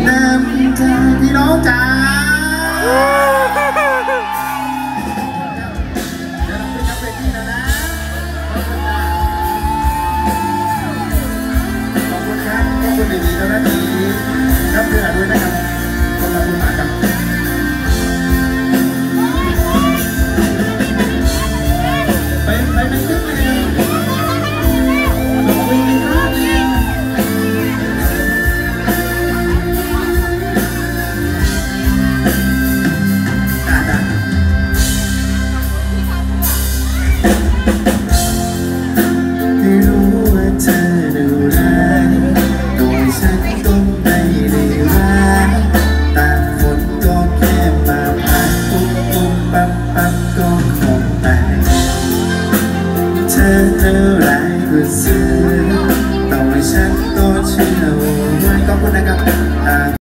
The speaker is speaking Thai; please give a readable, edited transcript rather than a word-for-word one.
น้ำใจพี่น้องจ๋าเดี๋ยวเราขึ้นนับเวทีแล้วนะขอบคุณครับขอบคุณดีๆเจ้าหน้าที่นับเพื่อด้วยนะครับขอบคุณมากครับไปตึกเลยอะไรก็ซื้อต่อให้ฉันก็เชื่อว่าขอบคุณนะครับ